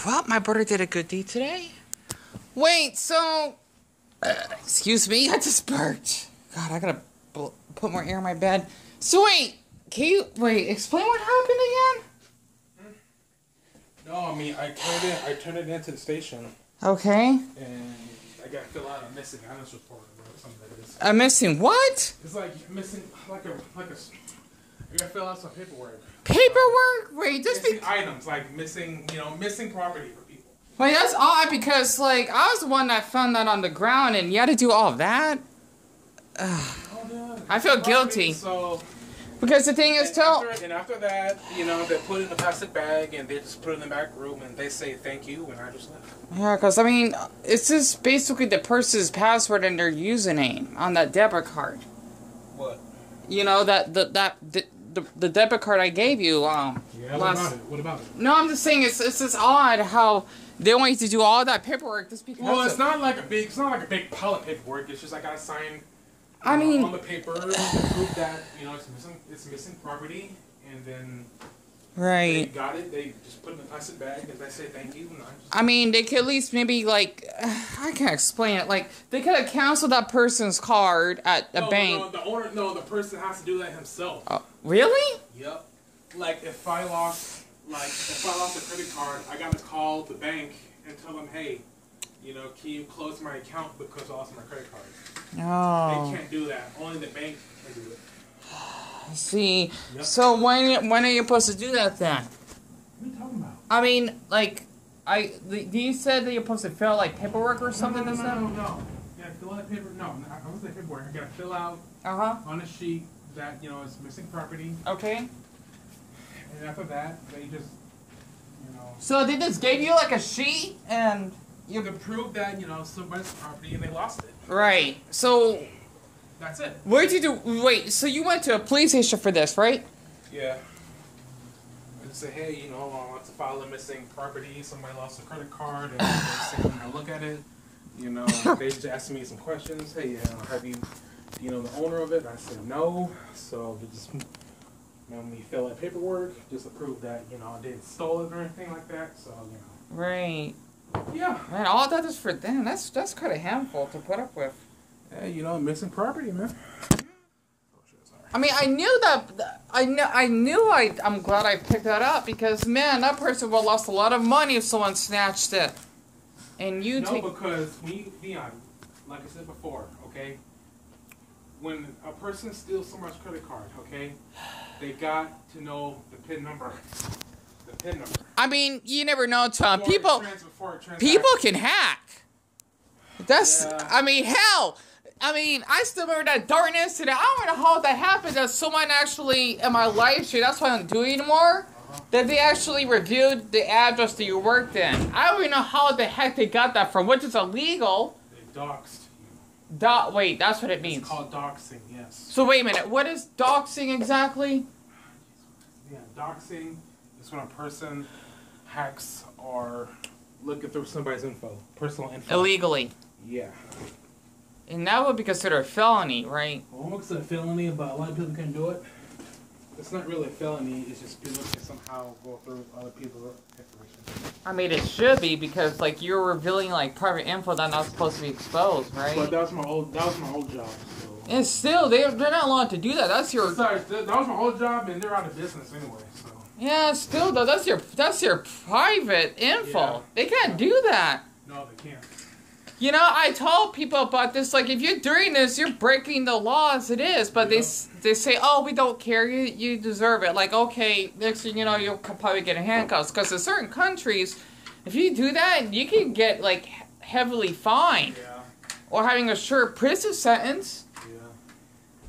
Well, my brother did a good deed today. Wait, so... excuse me, I just burped. God, I gotta put more air in my bed. So wait, can you... Wait, explain what happened again? No, I mean, I turned it into the station. Okay. And I got to fill out a missing items report or something like this. A missing what? It's like missing, like a... You gotta fill out some paperwork. Paperwork? Wait, just missing items, like missing, missing property for people. Wait, that's odd because, like, I was the one that found that on the ground and you had to do all of that? I feel guilty. So... Because the thing is, after that, they put it in a plastic bag and they just put it in the back room and they say thank you and I just left. Yeah, because, I mean, it's just basically the person's password and their username on that debit card. What? You know, the debit card I gave you, Yeah, what about it? No, I'm just saying it's just odd how they want you to do all that paperwork just because. Well, it's not like a big pile of paperwork. It's just I gotta sign. I mean, on the paper to prove that it's missing property, and then they got it. They just put it in a plastic bag, and they say thank you. And I mean, they could at least maybe like I can't explain it. Like they could have canceled that person's card at a bank. The person has to do that himself. Really? Yep. Like if I lost a credit card, I gotta call the bank and tell them, hey, can you close my account because I lost my credit card? Oh. They can't do that. Only the bank can do it. See, yep. So when are you supposed to do that then? What are you talking about? I mean, like, you said that you're supposed to fill like paperwork or something and stuff? No. Yeah, fill out paper. No, I was the paperwork. I gotta fill out on a sheet that is missing property. Okay. And after that, they just So they just gave you like a sheet and you can prove that somebody's property and they lost it. Right. So that's it. What did you do? Wait. So you went to a police station for this, right? Yeah. And say, hey, I want to file a missing property. Somebody lost a credit card, and they say, when I look at it, they just asked me some questions. Hey, have you, the owner of it? I said no. So they just, when we fill out paperwork, just to prove that I didn't stole it or anything like that. So Right. Yeah. Man, all that is for them. That's kind of handful to put up with. Yeah, missing property, man. I mean, I knew that. I'm glad I picked that up because man, that person would have lost a lot of money if someone snatched it. And because Leon, like I said before, okay. When a person steals someone's credit card, okay, they got to know the PIN number. The PIN number. I mean, you never know, Tom. People can hack. That's. Yeah. I mean, hell. I mean, I still remember that darn incident. I don't know how that happened. That someone actually in my live stream. That's why I don't do it anymore. That they actually reviewed the address that you worked in. I don't even know how the heck they got that from, which is illegal. They doxed you. Wait, that's what it means. It's called doxing, yes. So wait a minute. What is doxing exactly? Yeah, doxing is when a person hacks or looking through somebody's personal info. Illegally. Yeah. And that would be considered a felony, right? Almost a felony, but a lot of people can do it. It's not really a felony, it's just people can somehow go through other people's information. I mean, it should be because, like, you're revealing, like, private info that's not supposed to be exposed, right? But that was my old job, so... And still, they're not allowed to do that. That's your... Sorry, that was my old job, and they're out of business anyway, so... Yeah, still, though, that's your private info. Yeah. They can't do that. No, they can't. I told people about this, like, if you're doing this, you're breaking the law as it is, but they say, oh, we don't care, you deserve it. Like, okay, next thing you know, you'll probably get handcuffs, because in certain countries, if you do that, you can get, like, heavily fined. Yeah. Or having a short prison sentence. Yeah.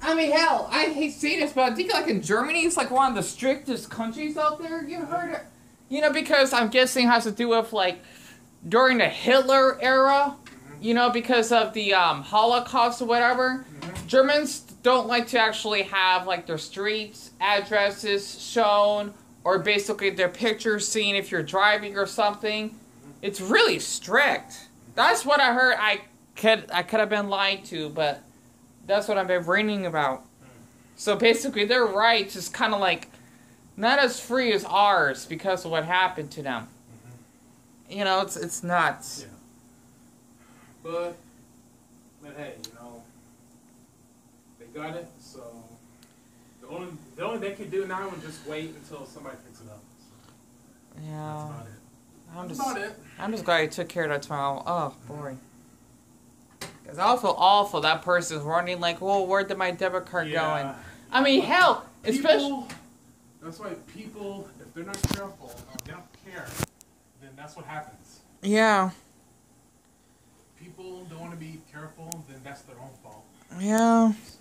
I mean, hell, I hate saying this, but I think, like, in Germany, it's, like, one of the strictest countries out there. You heard it? Because I'm guessing it has to do with, like, during the Hitler era, because of the Holocaust or whatever, Germans don't like to actually have, like, their streets, addresses shown, or basically their pictures seen if you're driving or something. It's really strict. That's what I heard. I could have been lied to, but that's what I've been reading about. So basically their rights is kind of like not as free as ours because of what happened to them. You know, it's nuts. Yeah. But hey, they got it. So the only they can do now is just wait until somebody picks it up. So Yeah. that's about it. I'm just glad I took care of that tomorrow. Oh, boy. Because I feel awful. That person's running like, well, where did my debit card going? I mean, hell, especially... That's why people, if they're not careful or they don't care, then that's what happens. Yeah. People don't want to be careful, then that's their own fault. Yeah. So,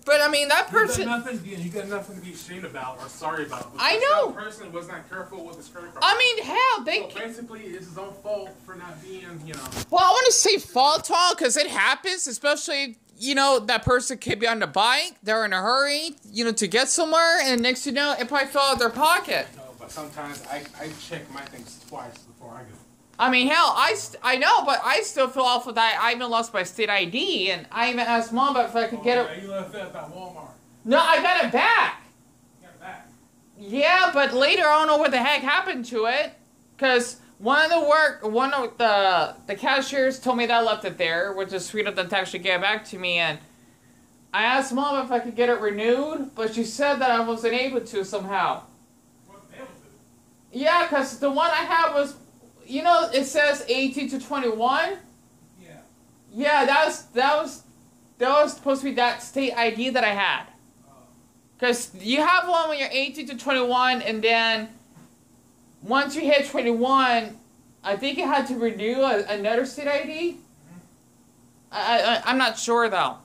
but, I mean, that person... You got nothing to be ashamed about or sorry about. I know. That person was not careful with his credit card. I mean, hell, they... So basically, it's his own fault for not being, Well, I want to say fault all because it happens, especially... that person could be on the bike, they're in a hurry, to get somewhere, and next you know, it probably fell out of their pocket. No, but sometimes I check my things twice before I go. I mean, hell, I know, but I still feel awful that I even lost my state ID, and I even asked Mom if I could get it. Yeah, you left that at Walmart. No, I got it back. You got it back? Yeah, but later I don't know what the heck happened to it, because... One of the cashiers told me that I left it there, which is sweet of them to actually get back to me, and I asked Mom if I could get it renewed, but she said that I wasn't able to somehow. Wasn't able to? Yeah, because the one I had was, it says 18 to 21. Yeah. Yeah, that was supposed to be that state ID that I had. Because you have one when you're 18 to 21, and then... Once you hit 21, I think you had to renew another state ID. I'm not sure, though.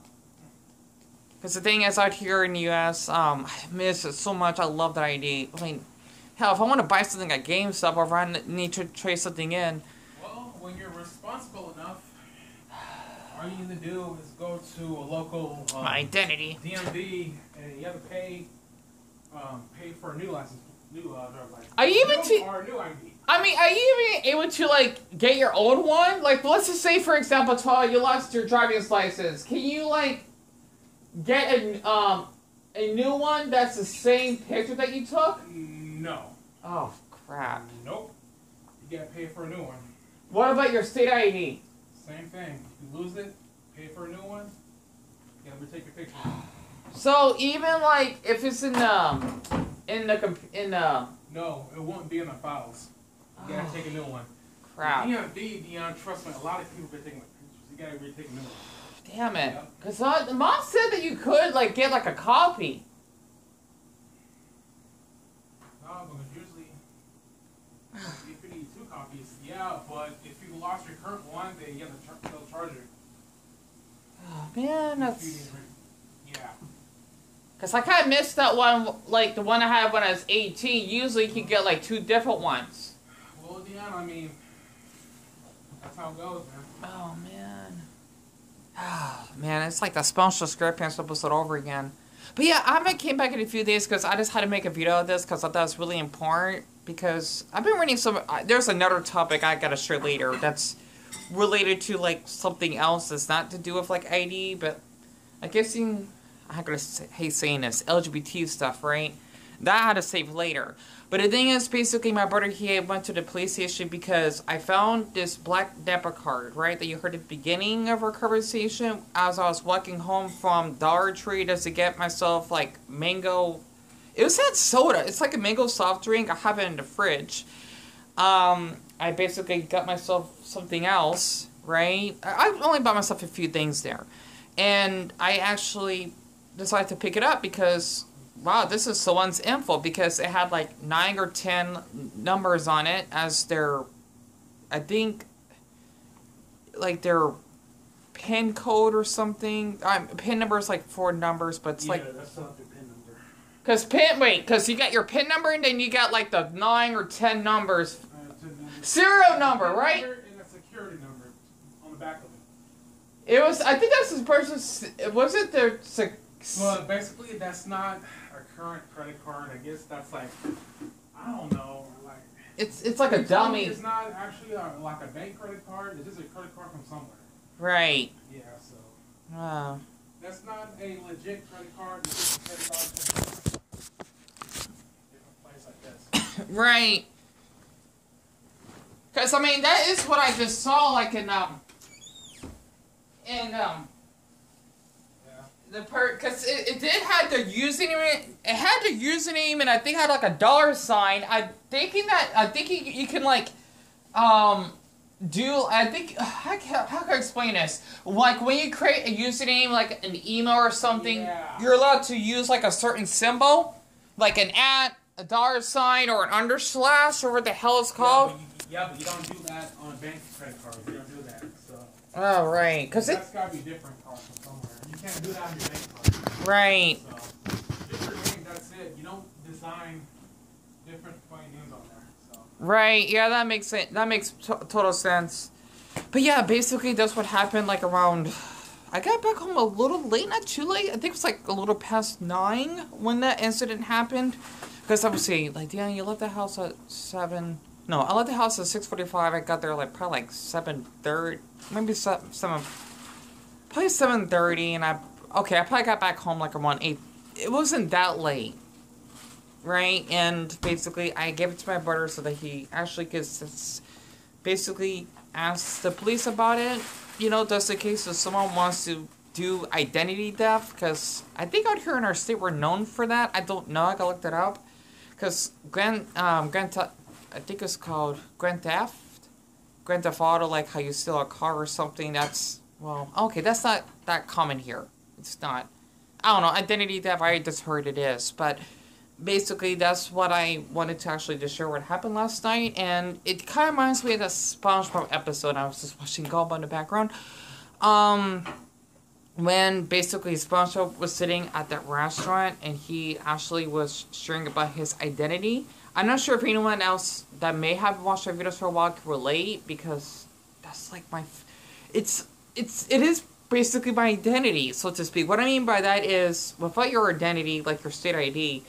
Because the thing is, out here in the U.S., I miss it so much. I love that ID. I mean, hell, if I want to buy something at GameStop or if I need to trade something in... Well, when you're responsible enough, all you need to do is go to a local... my identity. DMV, and you have to pay for a new license. Are you even or new ID? I mean, are you even able to get your own one? Like, let's just say, for example, Tonio, you lost your driving license. Can you get a new one that's the same picture that you took? No. Oh crap. Nope. You gotta pay for a new one. What about your state ID? Same thing. You lose it, pay for a new one. You gotta retake your picture. So even if it's in No, it won't be in the files. You gotta take a new one. Crap. DMV, trust me, a lot of people have been taking my pictures. You gotta retake a new one. Damn it. Because Mom said that you could get a copy. No, because usually if you need 2 copies, yeah, but if you lost your current one, then they'll charge you. Oh man, that's... Yeah. Because I kind of missed that one, the one I had when I was 18. Usually you can get 2 different ones. Well, yeah, I mean, that's how it goes, man. Oh, man. Oh, man, it's like the SpongeBob SquarePants episode over again. But yeah, I haven't came back in a few days because I just had to make a video of this because I thought it was really important. Because I've been reading some... there's another topic I got to share later that's related to, something else that's not to do with, ID, but I guess I'm gonna hate saying this, LGBT stuff, right? That I had to save later. But the thing is, basically, my brother here went to the police station because I found this black debit card, right? That you heard at the beginning of our conversation as I was walking home from Dollar Tree just to get myself, mango... It was that soda. It's like a mango soft drink. I have it in the fridge. I basically got myself something else, right? I only bought myself a few things there. And I actually... decided to pick it up because, wow, this is someone's info because it had 9 or 10 numbers on it as their, I think, their PIN code or something. PIN number is 4 numbers, but it's yeah, that's not the PIN number. Because you got your PIN number and then you got the 9 or 10 numbers. Serial number, right? And a security number on the back of it. It was, I think that's this person's, was it their... Well, basically, that's not a current credit card. I guess that's I don't know, It's like a dummy. It's not actually a bank credit card. It's just a credit card from somewhere. Right. Yeah, so. Wow. That's not a legit credit card. It's just a credit card from a different place like this. Right. Because, I mean, that is what I just saw, like, in the because it did have the username, it had the username, and I think it had, like, a $sign. I'm thinking you can, like, I think, how can I explain this? Like, when you create a username, like an email or something, you're allowed to use, like, a certain symbol, like an @ a $sign, or an underslash, or what the hell it's called. Yeah, but you don't do that on a bank credit card. You don't do that, so. Oh, right. Cause that's gotta be different from somewhere. You can't do that on your bank card. Right. So, different name, that's it. You don't design different funny names on there, so. Right, yeah, that makes sense. That makes total sense. But yeah, basically that's what happened, like, around... I got back home a little late, not too late. I think it was, like, a little past 9 when that incident happened. Because obviously, like, Deanna, you left the house at 7... No, I left the house at 6:45. I got there, like, probably, like, 7:30. Maybe 7... Probably 7:30, and I probably got back home, like, around 8. It wasn't that late. Right? And basically, I gave it to my brother so that he actually could basically ask the police about it. You know, just in case if someone wants to do identity theft. Because I think out here in our state, we're known for that. I don't know. I gotta look that up. Because I think it's called Grand Theft Auto, like how you steal a car or something. That's, well, okay, that's not that common here. It's not. I don't know, identity theft, I just heard it is. But basically, that's what I wanted to actually just share what happened last night. And it kind of reminds me of the SpongeBob episode. I was just watching Gulp in the background. When basically SpongeBob was sitting at that restaurant and he actually was sharing about his identity. I'm not sure if anyone else that may have watched our videos for a while can relate, because that's like it is basically my identity, so to speak. What I mean by that is, without your identity, like your state ID,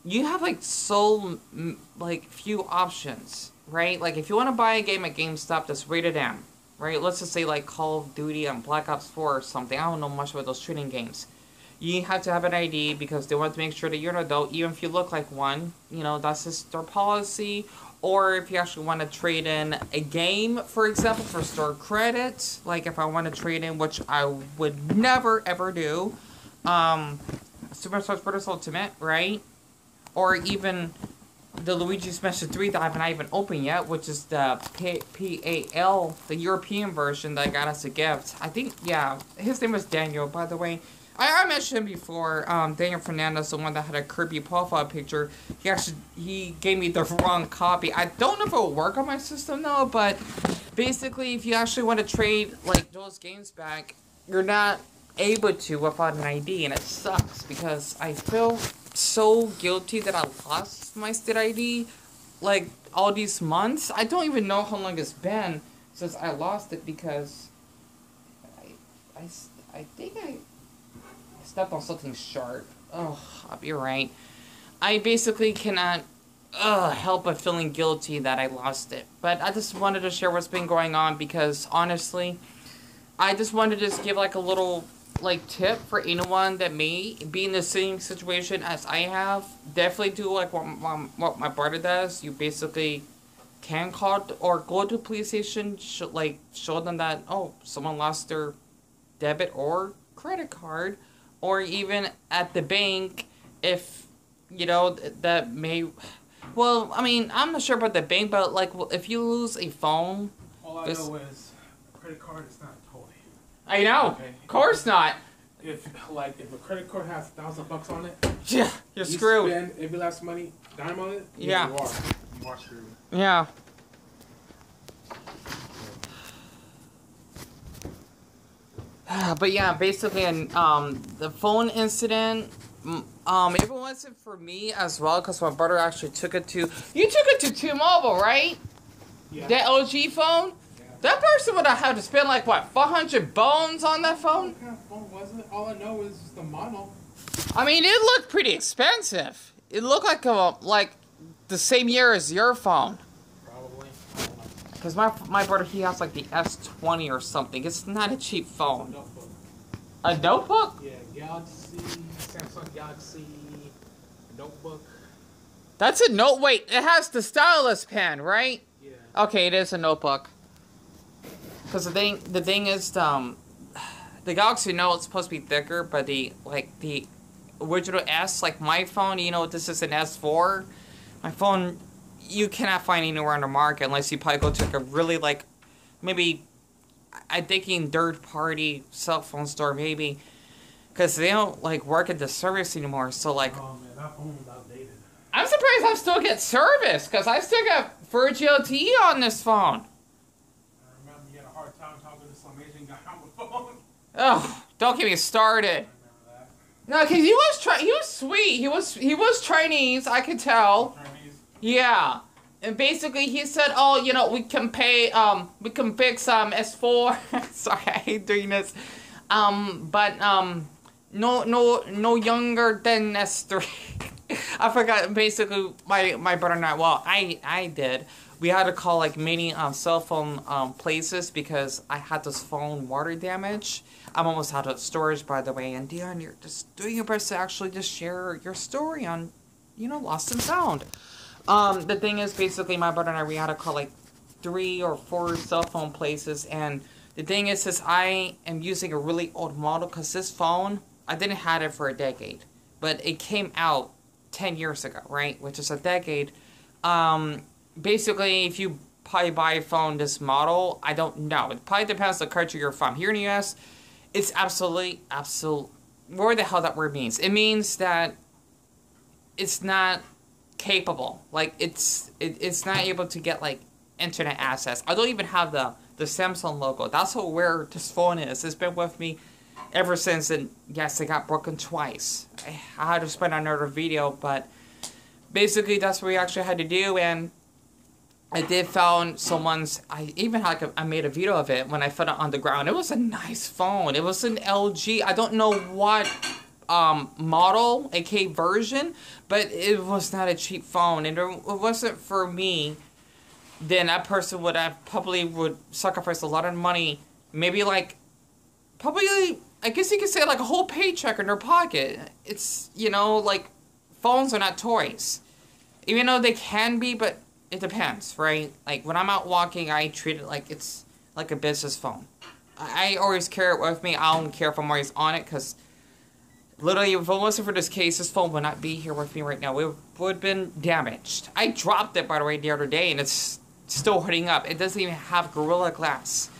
you have like few options, right? Like if you want to buy a game at GameStop that's rated M, right? Let's just say like Call of Duty and Black Ops 4 or something. I don't know much about those shooting games. You have to have an ID because they want to make sure that you're an adult, even if you look like one. You know, that's just their policy. Or if you actually want to trade in a game, for example, for store credit. Like if I want to trade in, which I would never ever do, Super Smash Bros. Ultimate, right? Or even the Luigi's Mansion 3 that I haven't even opened yet, which is the PAL, the European version that I got as a gift. I think, yeah, his name was Daniel, by the way. I mentioned him before, Daniel Fernandez, the one that had a Kirby profile picture. He gave me the wrong copy. I don't know if it will work on my system though, but basically if you actually want to trade like those games back, you're not able to without an ID, and it sucks because I feel so guilty that I lost my state ID like all these months. I don't even know how long it's been since I lost it, because I think I stepped on something sharp. Oh, I'll be right. I basically cannot help but feeling guilty that I lost it. But I just wanted to share what's been going on, because honestly, I just wanted to just give like a little like tip for anyone that may be in the same situation as I have. Definitely do like what my brother does. You basically can call or go to police station, show them that, oh, someone lost their debit or credit card. Or even at the bank, if, you know, that may... Well, I mean, I'm not sure about the bank, but, like, if you lose a phone... All I know is a credit card is not a toy. I know. Okay. Of course not. If a credit card has $1,000 on it... Yeah, you're screwed. You spend every last dime on it, yeah. You are screwed. Yeah. But yeah, basically, the phone incident, it wasn't for me as well, because my brother actually took it to... You took it to T-Mobile, right? Yeah. That LG phone? Yeah. That person would have had to spend, like, what, 400 bones on that phone? What kind of phone was it? All I know is the model. I mean, it looked pretty expensive. It looked like the same year as your phone. Probably. Because my brother, he has like the S20 or something. It's not a cheap phone. Notebook. A notebook? Yeah, Galaxy, Samsung Galaxy notebook. That's a note. Wait, it has the stylus pen, right? Yeah. Okay, it is a notebook. Because the thing is, the Galaxy Note is supposed to be thicker, but the original S, like my phone, you know, this is an S4. My phone, you cannot find anywhere on the market unless you probably go to like a really like, maybe, I'm thinking third-party cell phone store maybe, because they don't like work at the service anymore. So like, oh man, that phone's outdated. I'm surprised I still get service because I still got 4G LTE on this phone. I remember you had a hard time talking to some Asian guy on the phone. Oh, don't get me started. No, because he was sweet. He was Chinese, I could tell. Chinese. Yeah. And basically he said, oh, you know, we can fix S4. Sorry, I hate doing this. But no younger than S3. I forgot. Basically my brother and I, well, I did. We had to call like many cell phone places because I had this phone water damage. I'm almost out of storage, by the way. And Dion, you're just doing your best to actually just share your story on, you know, Lost and Found. The thing is, basically, my brother and I, we had to call like 3 or 4 cell phone places. And the thing is I am using a really old model because this phone, I didn't have it for a decade. But it came out 10 years ago, right? Which is a decade. Basically, if you probably buy a phone this model, I don't know. It probably depends on the country you're from. Here in the US, it's absolute. Where the hell that word means? It means that it's not capable. Like, it's not able to get, like, internet access. I don't even have the Samsung logo. That's how where this phone is. It's been with me ever since, and yes, it got broken twice. I had to spend another video, but basically that's what we actually had to do, and I did found someone's, I even had, I made a video of it when I found it on the ground. It was a nice phone. It was an LG. I don't know what model, aka version, but it was not a cheap phone. And it wasn't for me, then that person would have probably would sacrifice a lot of money. Maybe like, probably, I guess you could say like a whole paycheck in their pocket. It's, you know, like, phones are not toys. Even though they can be, but it depends, right? Like, when I'm out walking, I treat it like it's like a business phone. I always carry it with me. I don't care if I'm always on it, because literally, if it wasn't for this case, this phone would not be here with me right now. It would have been damaged. I dropped it, by the way, the other day, and it's still holding up. It doesn't even have Gorilla Glass.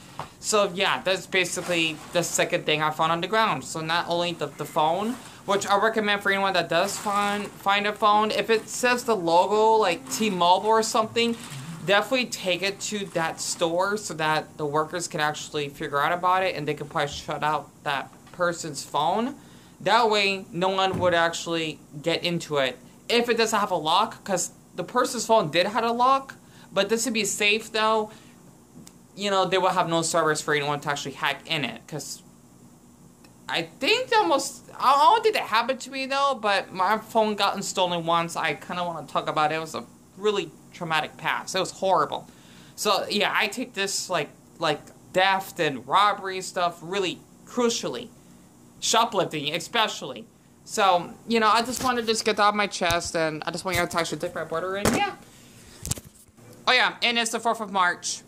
So, yeah, that's basically the second thing I found on the ground. So, not only the phone, which I recommend for anyone that does find a phone. If it says the logo, like T-Mobile or something, definitely take it to that store so that the workers can actually figure out about it and they can probably shut out that person's phone. That way, no one would actually get into it. If it doesn't have a lock, because the person's phone did have a lock, but this would be safe though, you know, they will have no service for anyone to actually hack in it, because I think I don't think that happened to me though, but my phone gotten stolen once. I kind of want to talk about it. It was a really traumatic past. It was horrible. So yeah, I take this like theft and robbery stuff really crucially. Shoplifting especially. So, you know, I just wanted to just get that off my chest, and I just want you to actually take my brother in. Yeah. Oh yeah, and it's the 4th of March.